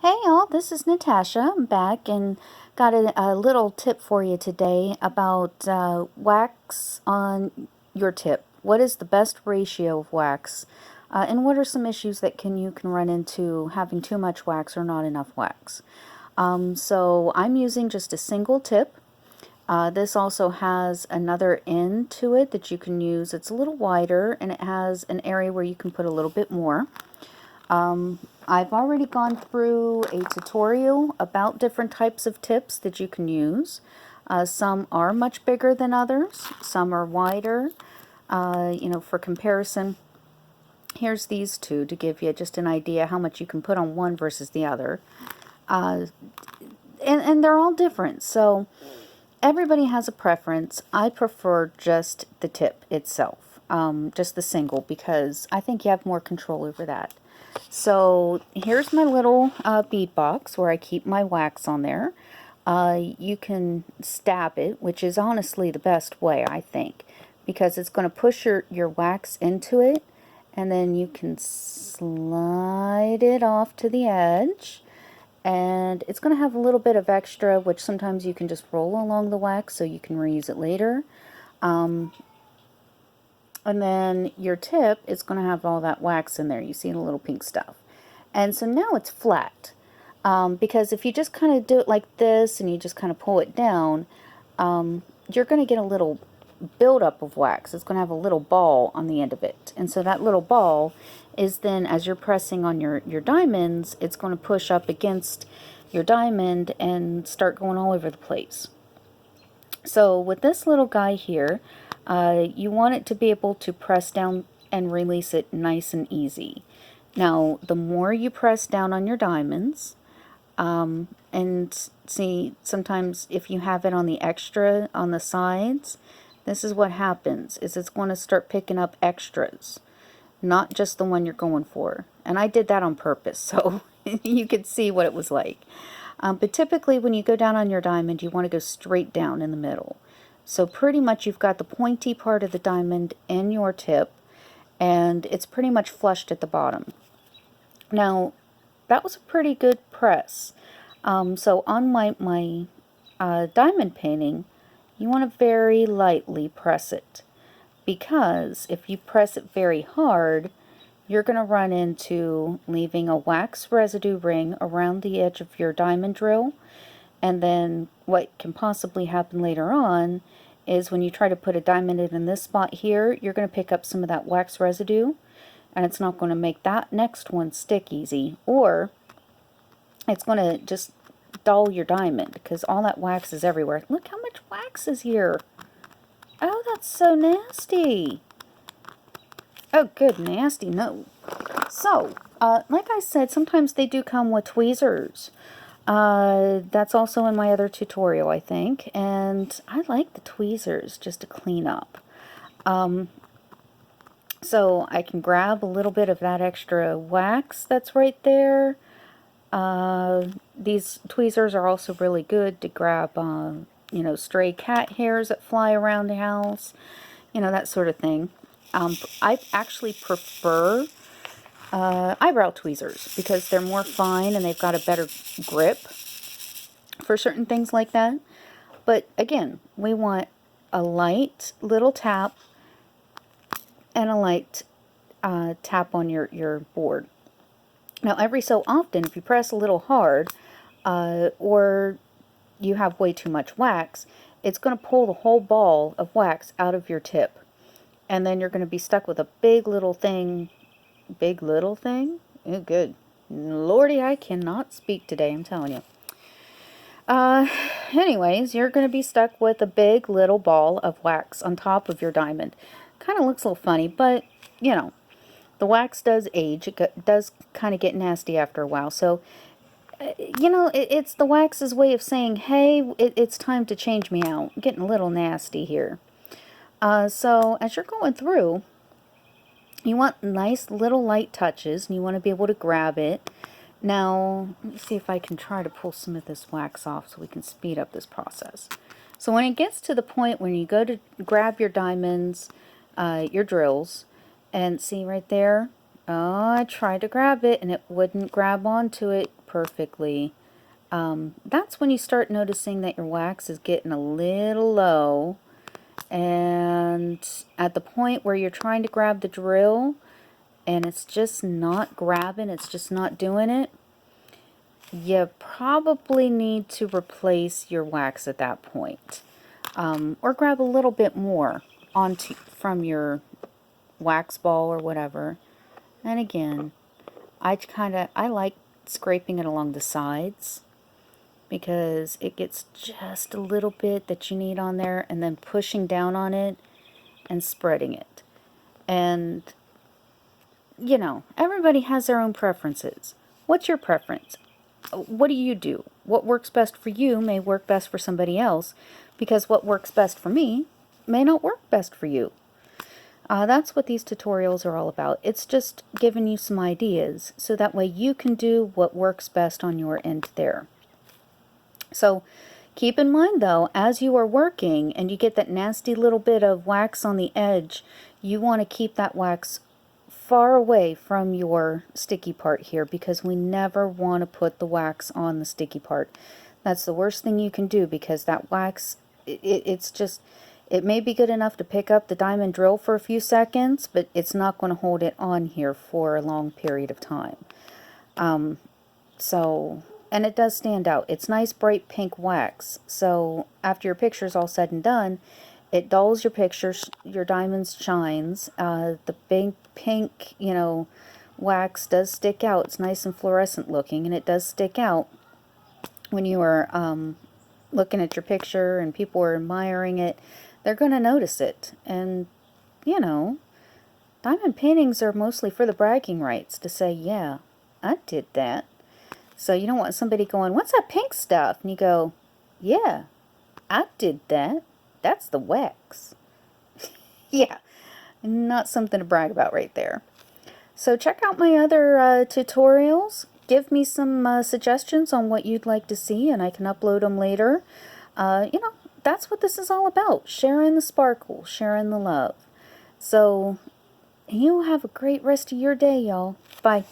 Hey y'all, this is Natasha. I'm back and got a little tip for you today about wax on your tip. What is the best ratio of wax? And what are some issues that you can run into having too much wax or not enough wax? So I'm using just a single tip. This also has another end to it that you can use. It's a little wider and it has an area where you can put a little bit more. I've already gone through a tutorial about different types of tips that you can use. Some are much bigger than others, some are wider. For comparison, here's these two to give you just an idea how much you can put on one versus the other. And they're all different, so everybody has a preference. I prefer just the tip itself, just the single, because I think you have more control over that. So here's my little bead box where I keep my wax on there. You can stab it, which is honestly the best way, I think, because it's going to push your wax into it, and then you can slide it off to the edge, and it's going to have a little bit of extra, which sometimes you can just roll along the wax so you can reuse it later. And then your tip is going to have all that wax in there. You see the little pink stuff. And so now it's flat. Because if you just kind of do it like this and you just kind of pull it down, you're going to get a little buildup of wax. It's going to have a little ball on the end of it. And so that little ball is then, as you're pressing on your diamonds, it's going to push up against your diamond and start going all over the place. So with this little guy here, you want it to be able to press down and release it nice and easy. Now, the more you press down on your diamonds, and see, sometimes if you have it on the extra on the sides, this is what happens, is it's going to start picking up extras, not just the one you're going for. And I did that on purpose, so you could see what it was like. But typically when you go down on your diamond, you want to go straight down in the middle. So pretty much you've got the pointy part of the diamond in your tip, and it's pretty much flushed at the bottom. Now, that was a pretty good press. So on my diamond painting, you want to very lightly press it, because if you press it very hard, you're going to run into leaving a wax residue ring around the edge of your diamond drill. And then what can possibly happen later on is when you try to put a diamond in this spot here, you're going to pick up some of that wax residue, and it's not going to make that next one stick easy, or it's going to just dull your diamond because all that wax is everywhere. Look how much wax is here. Oh, that's so nasty. Oh, good, nasty, no. So, like I said, sometimes they do come with tweezers. That's also in my other tutorial, I think, and I like the tweezers just to clean up. So I can grab a little bit of that extra wax that's right there. These tweezers are also really good to grab, stray cat hairs that fly around the house, that sort of thing. I actually prefer eyebrow tweezers because they're more fine and they've got a better grip for certain things like that. But again, we want a light little tap and a light tap on your board. Now, every so often, if you press a little hard, or you have way too much wax, it's going to pull the whole ball of wax out of your tip. And then you're going to be stuck with a big little thing. Big little thing? Oh, good. Lordy, I cannot speak today, I'm telling you. Anyways, you're going to be stuck with a big little ball of wax on top of your diamond. Kind of looks a little funny, but, the wax does age. It does kind of get nasty after a while. So, it's the wax's way of saying, hey, it's time to change me out. I'm getting a little nasty here. So, as you're going through, you want nice little light touches, and you want to be able to grab it. Now, let me see if I can try to pull some of this wax off so we can speed up this process. So when it gets to the point when you go to grab your diamonds, your drills, and see right there, oh, I tried to grab it and it wouldn't grab onto it perfectly, that's when you start noticing that your wax is getting a little low, and at the point where you're trying to grab the drill and it's just not grabbing, it's just not doing it, you probably need to replace your wax at that point, or grab a little bit more onto from your wax ball or whatever. And again, I like scraping it along the sides because it gets just a little bit that you need on there, and then pushing down on it and spreading it. And you know, everybody has their own preferences. What's your preference? What do you do? What works best for you may work best for somebody else, because what works best for me may not work best for you. That's what these tutorials are all about. It's just giving you some ideas so that way you can do what works best on your end there. So keep in mind though, as you are working and you get that nasty little bit of wax on the edge, you want to keep that wax far away from your sticky part here, because we never want to put the wax on the sticky part. That's the worst thing you can do, because that wax, it's just, it may be good enough to pick up the diamond drill for a few seconds, but it's not going to hold it on here for a long period of time. And it does stand out. It's nice bright pink wax, so after your picture's all said and done, it dulls your pictures, your diamonds shines. The big pink, you know, wax does stick out. It's nice and fluorescent looking, and it does stick out when you are looking at your picture and people are admiring it. They're going to notice it. And, you know, diamond paintings are mostly for the bragging rights, to say, yeah, I did that. So you don't want somebody going, what's that pink stuff? And you go, yeah, I did that. That's the wax. Yeah, not something to brag about right there. So check out my other tutorials. Give me some suggestions on what you'd like to see, and I can upload them later. You know, that's what this is all about. Sharing the sparkle, sharing the love. So you have a great rest of your day, y'all. Bye.